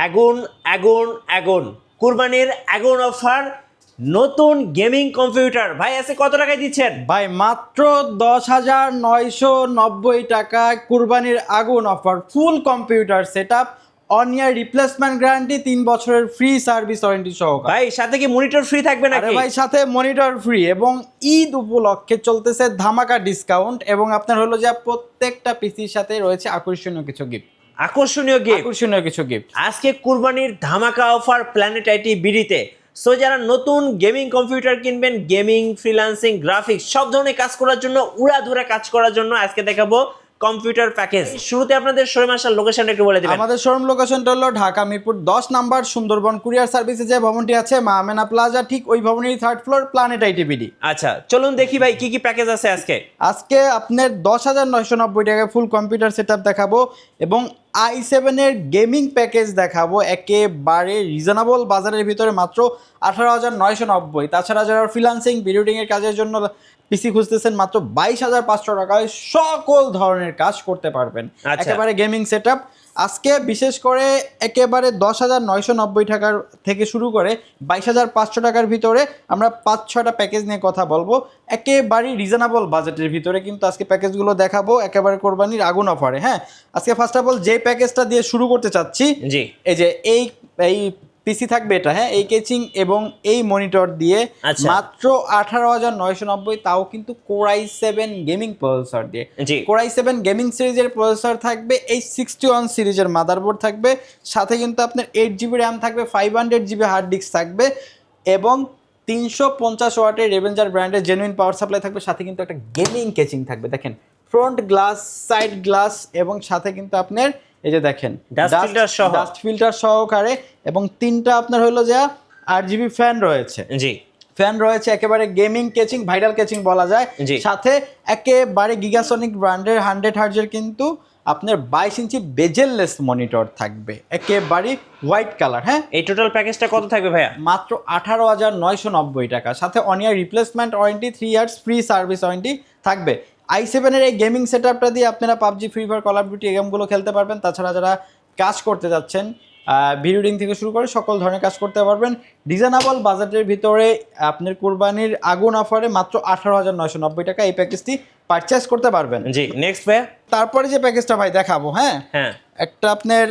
আগুন আগুন আগুন কুরবানির আগুন অফার নতুন গেমিং কম্পিউটার ভাই আজকে কত টাকায় দিচ্ছেন? ভাই মাত্র 10,990 টাকায় কুরবানির আগুন offer full computer setup on year replacement guarantee 3 বছরের ফ্রি সার্ভিস ওয়ারেন্টি সহকারে। ভাই সাথে কি মনিটর ফ্রি থাকবে আরে নাকি? ভাই সাথে মনিটর ফ্রি এবং ঈদ উপলক্ষে চলতেছে ধামাকা ডিসকাউন্ট এবং আপনার হলো যে প্রত্যেকটা পিসির সাথে রয়েছে আকর্ষণীয় কিছু গিফট। আকর্ষণীয় গিফট গিফট আজকে কুরবানির ধামাকা অফার প্ল্যানেট আইটি বিডিতে। সো যারা নতুন গেমিং কম্পিউটার কিনবেন, গেমিং, ফ্রিল্যান্সিং, গ্রাফিক্স সব ধরনের কাজ করার জন্য, উড়াধুরা কাজ করার জন্য আজকে দেখাবো কম্পিউটার প্যাকেজ। শুরুতে আপনাদের শোরুম আসার লোকেশনটা একটু বলে দিবেন। আমাদের শোরুম লোকেশনটা হলো ঢাকা মিরপুর 10 নাম্বার সুন্দরবন কুরিয়ার সার্ভিসে যে ভবনটি আছে মা আমেনা প্লাজা, ঠিক ওই ভবনেরই 3rd ফ্লোর, প্ল্যানেট আইটিবিডি। আচ্ছা চলুন দেখি ভাই কি কি প্যাকেজ আছে আজকে। আজকে আপনার 10,990 টাকায় ফুল কম্পিউটার সেটআপ দেখাবো এবং i7 এর গেমিং প্যাকেজ দেখাবো একেবারে রিজনেবল বাজারের ভিতরে মাত্র 18,990। তাছাড়া যারা ফ্রিল্যান্সিং ভিডিও এর কাজের জন্য পিসি খুঁজতেছেন মাত্র 22,500 টাকায় সকল ধরনের কাজ করতে পারবেন। একেবারে গেমিং সেটআপ আজকে বিশেষ করে একেবারে 10,990 টাকার থেকে শুরু করে 22,500 টাকার ভিতরে আমরা 5-6টা প্যাকেজ নিয়ে কথা বলবো একেবারে রিজনেবল বাজেটের ভিতরে। কিন্তু আজকে প্যাকেজগুলো দেখাবো একেবারে কোরবানির আগুন অফারে। হ্যাঁ, আজকে ফার্স্ট অফ অল যে প্যাকেজটা দিয়ে শুরু করতে চাচ্ছি, জি এই যে এই পিসি থাকবে এটা, হ্যাঁ, এই কেচিং এবং এই মনিটর দিয়ে মাত্র 18,990, তাও কিন্তু Core i7 গেমিং প্রসেসর দিয়ে। Core i7 গেমিং সিরিজের প্রসেসর থাকবে, এই 61 সিরিজের মাদারবোর্ড থাকবে, সাথে কিন্তু আপনার 8GB র্যাম থাকবে, 500GB হার্ড ডিস্ক থাকবে এবং 350 ওয়াটের রেভেঞ্জার ব্র্যান্ডের জেনুইন পাওয়ার সাপ্লাই থাকবে। সাথে কিন্তু একটা গেমিং কেচিং থাকবে, দেখেন ফ্রন্ট গ্লাস, সাইড গ্লাস এবং সাথে কিন্তু আপনার এই যে দেখেন ডাস্ট ফিল্টার সহকারে এবং 3টা আপনার হলো যে RGB ফ্যান রয়েছে। জি ফ্যান রয়েছে, একেবারে গেমিং কেচিং, ভাইরাল কেচিং বলা যায়। সাথে একেবারে গিগাসনিক ব্র্যান্ডের 100 হার্জের কিন্তু আপনার 22 ইঞ্চি বেজেললেস মনিটর থাকবে, একেবারে হোয়াইট কালার। হ্যাঁ, এই টোটাল প্যাকেজটা কত থাকবে ভাইয়া? মাত্র 18,990 টাকা। সাথে on year replacement warranty, 3 years free service warranty থাকবে। i7 এর এই গেমিং সেটআপটা দিয়ে আপনারা PUBG, free fire, call of duty এই গেমগুলো খেলতে পারবেন। তাছাড়া যারা কাজ করতে যাচ্ছেন, ভিডিও এডিটিং থেকে শুরু করে সকল ধরনের কাজ করতে পারবেন রিজনেবল বাজেটের ভিতরে। আপনার কুরবানির আগুন অফারে মাত্র 18,990 টাকা এই প্যাকেজটি পারচেজ করতে পারবেন। জি নেক্সট ভাইয়া, তারপরে যে প্যাকেজটা ভাই দেখাবো, হ্যাঁ একটা আপনার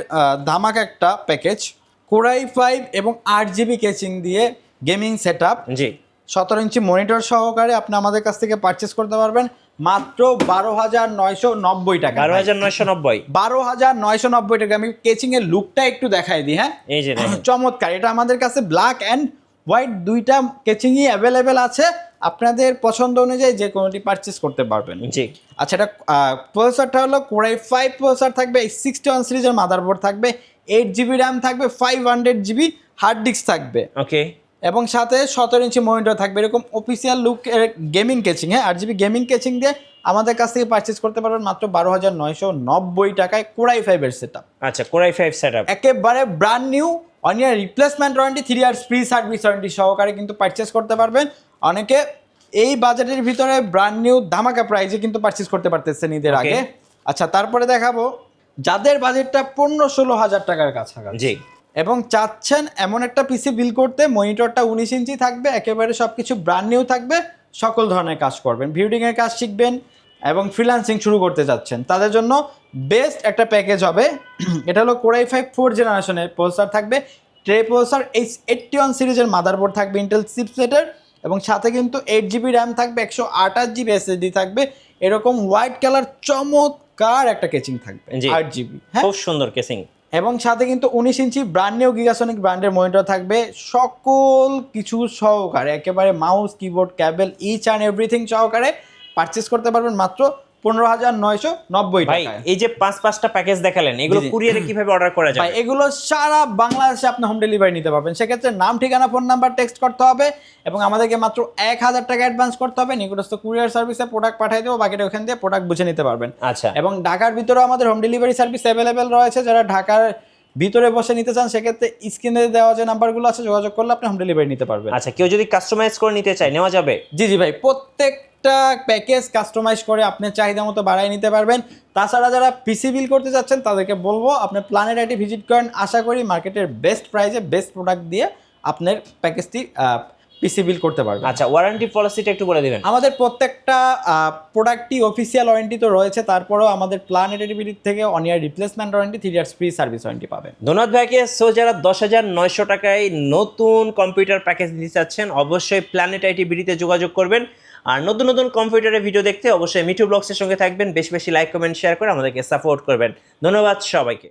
ধামাকা একটা প্যাকেজ, Core i5 এবং 8GB কেচিং দিয়ে গেমিং সেটআপ, জি 17 ইঞ্চি মনিটর সহকারে আপনি আমাদের কাছ থেকে পারচেজ করতে পারবেন মাত্র 12,990 টাকা। 12,990 টাকা। আমি কেচিং এর লুকটা একটু দেখাই দিই। হ্যাঁ, এই যে চমৎকার, এটা আমাদের কাছে ব্ল্যাক অ্যান্ড হোয়াইট দুইটা কেচিংই অ্যাভেলেবেল আছে, আপনাদের পছন্দ অনুযায়ী যে কোনোটি পারচেজ করতে পারবেন। জি আচ্ছা, এটা প্রসেসরটা হলো Core i5 প্রসেসর থাকবে, 61 সিরিজের মাদারবোর্ড থাকবে, 8GB র্যাম থাকবে, 500GB হার্ড ডিস্ক থাকবে, ওকে, এবং সাথে 17 ইঞ্চি মনিটর থাকবে। এরকম অফিসিয়াল লুক গেমিং কেচিং, হ্যাঁ 8GB গেমিং কেচিং দিয়ে আমাদের কাছ থেকে পারচেজ করতে পারবেন মাত্র 12,990 টাকায় Core i5 এর সেটআপ। আচ্ছা, Core i5 সেটআপ একেবারে brand new, on year replacement warranty, 3 years free service warranty সহকারে কিন্তু পারচেজ করতে পারবেন। অনেকে এই বাজেটের ভিতরে ব্র্যান্ড নিউ ধামাকা প্রাইসে কিন্তু পারচেজ করতে পারতেছেন ঈদের আগে। আচ্ছা, তারপরে দেখাবো যাদের বাজেটটা 15-16 হাজার টাকার কাছাকাছি এবং চাচ্ছেন এমন একটা পিসি বিল করতে, মনিটরটা 19 ইঞ্চি থাকবে, একেবারে সবকিছু ব্র্যান্ড নিউ থাকবে, সকল ধরনের কাজ করবেন, ভিডিও এর কাজ শিখবেন এবং ফ্রিল্যান্সিং শুরু করতে যাচ্ছেন, তাদের জন্য বেস্ট একটা প্যাকেজ হবে। এটা হলো Core i5 4th জেনারেশনের প্রসেসর থাকবে, ট্রে প্রসেসর, H81 সিরিজের মাদারবোর্ড থাকবে ইন্টেল চিপসেটের এবং সাথে কিন্তু 8GB র্যাম থাকবে, 128GB SSD থাকবে, এরকম হোয়াইট কালার চমৎকার একটা কেচিং থাকবে, 8GB, খুব সুন্দর কেচিং, এবং সাথে কিন্তু 19 ইঞ্চি ব্র্যান্ড নিউ গিগাসনিক ব্র্যান্ডের মনিটর থাকবে, সকল কিছু সহকারে একেবারে mouse, keyboard, cable, each and everything সহকারে পারচেজ করতে পারবেন মাত্র 15,990 টাকা। এই যে 5-5টা প্যাকেজ দেখালেন, এগুলো কুরিয়ারে কিভাবে অর্ডার করা যায়? এগুলো সারা বাংলাদেশে আপনি হোম ডেলিভারি নিতে পারবেন। সেক্ষেত্রে নাম, ঠিকানা, ফোন নাম্বার টেক্সট করতে হবে এবং আমাদেরকে মাত্র 1,000 টাকা অ্যাডভান্স করতে হবে। নিকটস্থ কুরিয়ার সার্ভিসে প্রোডাক্ট পাঠিয়ে দেবো, বাকিটা ওখান দিয়ে প্রোডাক্ট বুঝে নিতে পারবেন। আচ্ছা, এবং ঢাকার ভিতরেও আমাদের হোম ডেলিভারি সার্ভিস অ্যাভেলেবেল রয়েছে। যারা ঢাকার ভিতরে বসে নিতে চান সেক্ষেত্রে স্ক্রিনে দেওয়া যে নাম্বারগুলো আছে যোগাযোগ করলে আপনি হোম ডেলিভারি নিতে পারবেন। আচ্ছা, কেউ যদি কাস্টমাইজ করে নিতে চায় নেওয়া যাবে? জি জি ভাই, প্রত্যেকটা প্যাকেজ কাস্টমাইজ করে আপনি চাহিদা মতো বাড়াই নিতে পারবেন। তাছাড়া যারা পিসি বিল করতে চাচ্ছেন তাদেরকে বলবো আপনি প্ল্যানেট আইটি ভিজিট করেন, আশা করি মার্কেটের বেস্ট প্রাইসে বেস্ট প্রোডাক্ট দিয়ে আপনার প্যাকেজটি পিসি বিল করতে পারবেন। আচ্ছা, ওয়ারেন্টি পলিসিটা একটু বলে দিবেন। আমাদের প্রত্যেকটা প্রোডাক্টই অফিসিয়াল ওয়ারেন্টি তো রয়েছে, তারপরেও আমাদের প্ল্যানেট আইটি থেকে on year replacement warranty, 3 years free service warranty পাবেন। ধন্যবাদ ভাইকে। সো যারা 10,900 টাকায় নতুন কম্পিউটার প্যাকেজ নিতে চাচ্ছেন অবশ্যই প্ল্যানেট আইটি বিডিতে যোগাযোগ করবেন। আর নতুন নতুন কম্পিউটারের ভিডিও দেখতে অবশ্যই মিঠু ব্লগসের সঙ্গে থাকবেন, বেশি বেশি লাইক কমেন্ট শেয়ার করে আমাদেরকে সাপোর্ট করবেন। ধন্যবাদ সবাইকে।